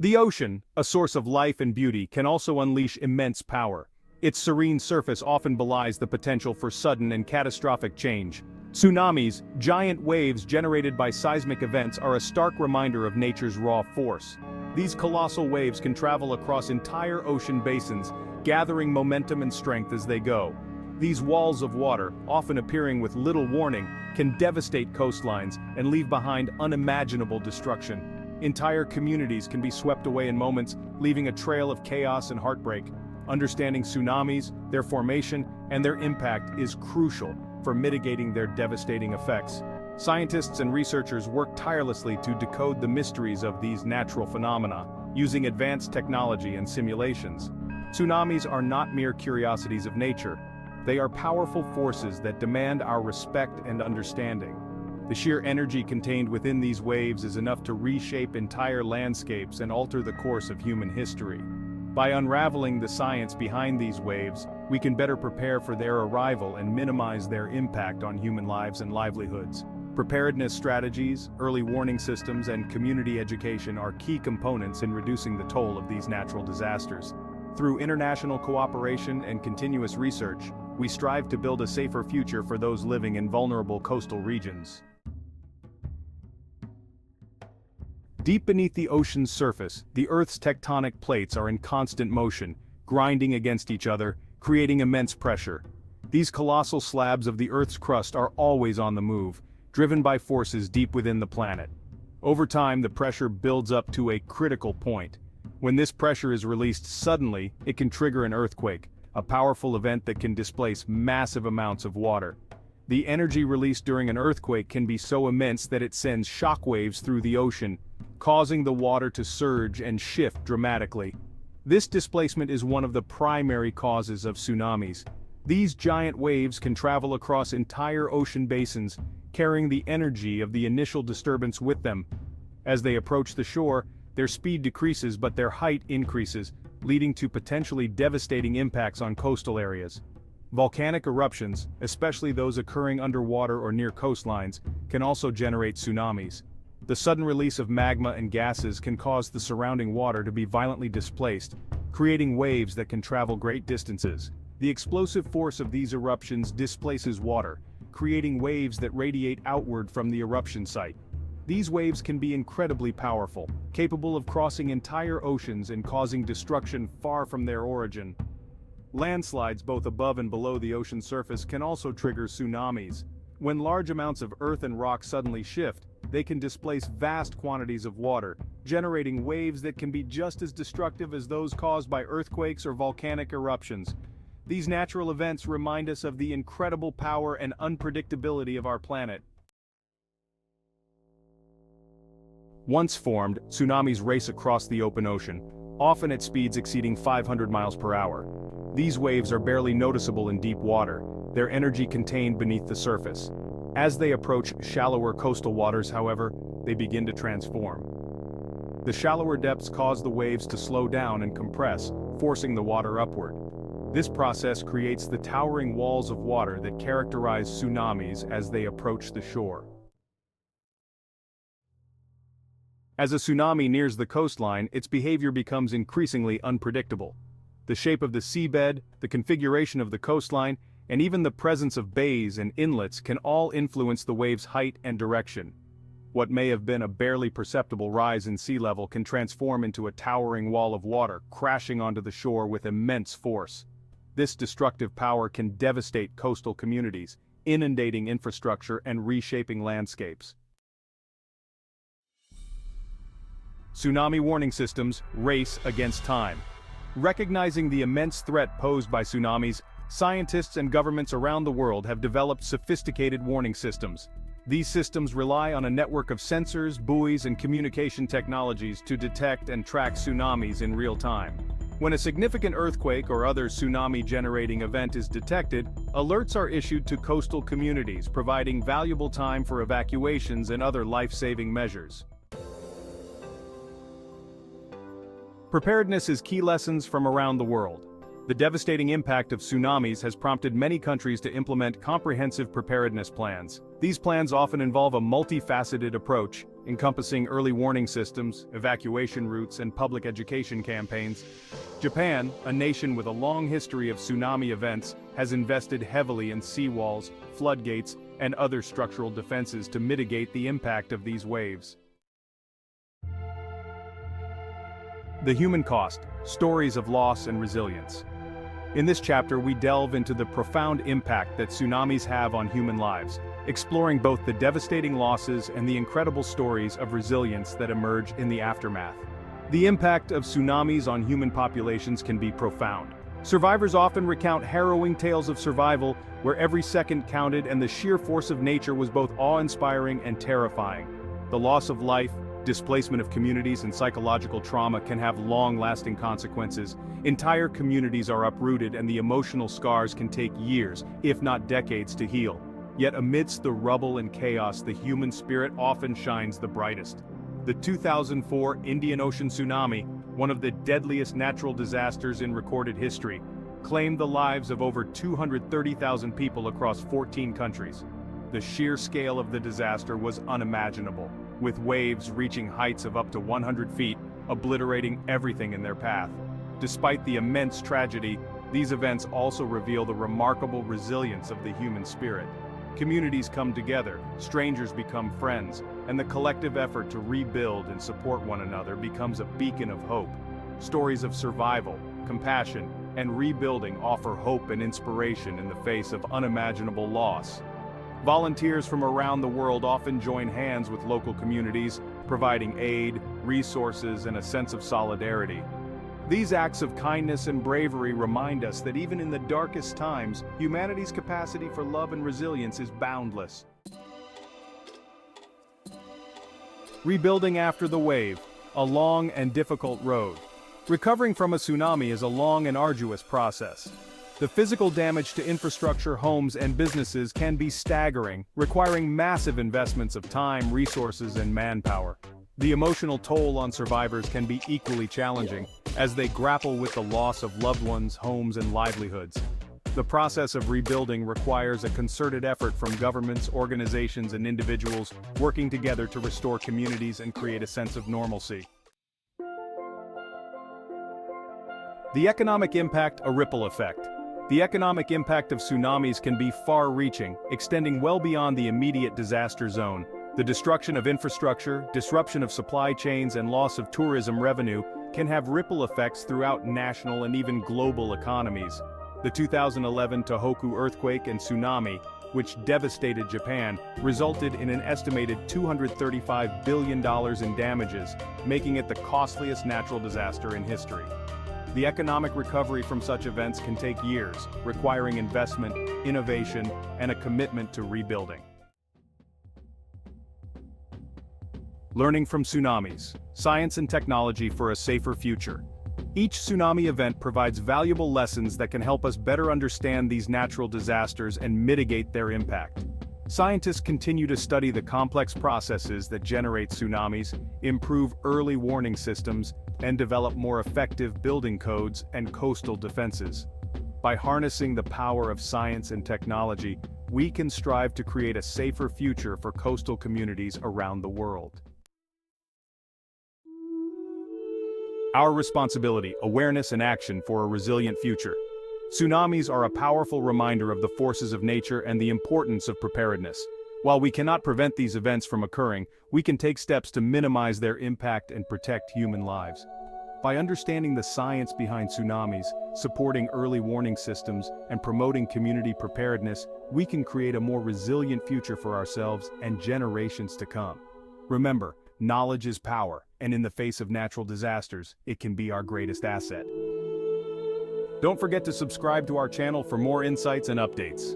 The ocean, a source of life and beauty, can also unleash immense power. Its serene surface often belies the potential for sudden and catastrophic change. Tsunamis, giant waves generated by seismic events, are a stark reminder of nature's raw force. These colossal waves can travel across entire ocean basins, gathering momentum and strength as they go. These walls of water, often appearing with little warning, can devastate coastlines and leave behind unimaginable destruction. Entire communities can be swept away in moments, leaving a trail of chaos and heartbreak. Understanding tsunamis, their formation, and their impact is crucial for mitigating their devastating effects. Scientists and researchers work tirelessly to decode the mysteries of these natural phenomena, using advanced technology and simulations. Tsunamis are not mere curiosities of nature. They are powerful forces that demand our respect and understanding. The sheer energy contained within these waves is enough to reshape entire landscapes and alter the course of human history. By unraveling the science behind these waves, we can better prepare for their arrival and minimize their impact on human lives and livelihoods. Preparedness strategies, early warning systems, and community education are key components in reducing the toll of these natural disasters. Through international cooperation and continuous research, we strive to build a safer future for those living in vulnerable coastal regions. Deep beneath the ocean's surface, the Earth's tectonic plates are in constant motion, grinding against each other, creating immense pressure. These colossal slabs of the Earth's crust are always on the move, driven by forces deep within the planet. Over time, the pressure builds up to a critical point. When this pressure is released suddenly, it can trigger an earthquake, a powerful event that can displace massive amounts of water. The energy released during an earthquake can be so immense that it sends shockwaves through the ocean, causing the water to surge and shift dramatically. This displacement is one of the primary causes of tsunamis. These giant waves can travel across entire ocean basins, carrying the energy of the initial disturbance with them. As they approach the shore, their speed decreases but their height increases, leading to potentially devastating impacts on coastal areas. Volcanic eruptions, especially those occurring underwater or near coastlines, can also generate tsunamis. The sudden release of magma and gases can cause the surrounding water to be violently displaced, creating waves that can travel great distances. The explosive force of these eruptions displaces water, creating waves that radiate outward from the eruption site. These waves can be incredibly powerful, capable of crossing entire oceans and causing destruction far from their origin. Landslides both above and below the ocean surface can also trigger tsunamis. When large amounts of earth and rock suddenly shift, they can displace vast quantities of water, generating waves that can be just as destructive as those caused by earthquakes or volcanic eruptions. These natural events remind us of the incredible power and unpredictability of our planet. Once formed, tsunamis race across the open ocean, often at speeds exceeding 500 miles per hour. These waves are barely noticeable in deep water, their energy contained beneath the surface. As they approach shallower coastal waters, however, they begin to transform. The shallower depths cause the waves to slow down and compress, forcing the water upward. This process creates the towering walls of water that characterize tsunamis as they approach the shore. As a tsunami nears the coastline, its behavior becomes increasingly unpredictable. The shape of the seabed, the configuration of the coastline, and even the presence of bays and inlets can all influence the wave's height and direction. What may have been a barely perceptible rise in sea level can transform into a towering wall of water, crashing onto the shore with immense force. This destructive power can devastate coastal communities, inundating infrastructure and reshaping landscapes. Tsunami warning systems race against time. Recognizing the immense threat posed by tsunamis, scientists and governments around the world have developed sophisticated warning systems. These systems rely on a network of sensors, buoys, and communication technologies to detect and track tsunamis in real time. When a significant earthquake or other tsunami-generating event is detected, alerts are issued to coastal communities, providing valuable time for evacuations and other life-saving measures. Preparedness is key lessons from around the world. The devastating impact of tsunamis has prompted many countries to implement comprehensive preparedness plans. These plans often involve a multifaceted approach, encompassing early warning systems, evacuation routes, and public education campaigns. Japan, a nation with a long history of tsunami events, has invested heavily in seawalls, floodgates, and other structural defenses to mitigate the impact of these waves. The human cost: stories of loss and resilience. In this chapter, we delve into the profound impact that tsunamis have on human lives, exploring both the devastating losses and the incredible stories of resilience that emerge in the aftermath. The impact of tsunamis on human populations can be profound. Survivors often recount harrowing tales of survival, where every second counted and the sheer force of nature was both awe-inspiring and terrifying. The loss of life, displacement of communities, and psychological trauma can have long-lasting consequences. Entire communities are uprooted, and the emotional scars can take years, if not decades, to heal. Yet amidst the rubble and chaos, the human spirit often shines the brightest. The 2004 Indian Ocean tsunami, one of the deadliest natural disasters in recorded history, claimed the lives of over 230,000 people across 14 countries. The sheer scale of the disaster was unimaginable, with waves reaching heights of up to 100 feet, obliterating everything in their path. Despite the immense tragedy, these events also reveal the remarkable resilience of the human spirit. Communities come together, strangers become friends, and the collective effort to rebuild and support one another becomes a beacon of hope. Stories of survival, compassion, and rebuilding offer hope and inspiration in the face of unimaginable loss. Volunteers from around the world often join hands with local communities, providing aid, resources, and a sense of solidarity. These acts of kindness and bravery remind us that even in the darkest times, humanity's capacity for love and resilience is boundless. Rebuilding after the wave, a long and difficult road. Recovering from a tsunami is a long and arduous process. The physical damage to infrastructure, homes, and businesses can be staggering, requiring massive investments of time, resources, and manpower. The emotional toll on survivors can be equally challenging, as they grapple with the loss of loved ones, homes, and livelihoods. The process of rebuilding requires a concerted effort from governments, organizations, and individuals working together to restore communities and create a sense of normalcy. The economic impact: a ripple effect. The economic impact of tsunamis can be far-reaching, extending well beyond the immediate disaster zone. The destruction of infrastructure, disruption of supply chains, and loss of tourism revenue can have ripple effects throughout national and even global economies. The 2011 Tohoku earthquake and tsunami, which devastated Japan, resulted in an estimated $235 billion in damages, making it the costliest natural disaster in history. The economic recovery from such events can take years, requiring investment, innovation, and a commitment to rebuilding. Learning from tsunamis: science and technology for a safer future. Each tsunami event provides valuable lessons that can help us better understand these natural disasters and mitigate their impact. Scientists continue to study the complex processes that generate tsunamis, improve early warning systems, and develop more effective building codes and coastal defenses. By harnessing the power of science and technology, we can strive to create a safer future for coastal communities around the world. Our responsibility: awareness and action for a resilient future. Tsunamis are a powerful reminder of the forces of nature and the importance of preparedness. While we cannot prevent these events from occurring, we can take steps to minimize their impact and protect human lives. By understanding the science behind tsunamis, supporting early warning systems, and promoting community preparedness, we can create a more resilient future for ourselves and generations to come. Remember, knowledge is power, and in the face of natural disasters, it can be our greatest asset. Don't forget to subscribe to our channel for more insights and updates.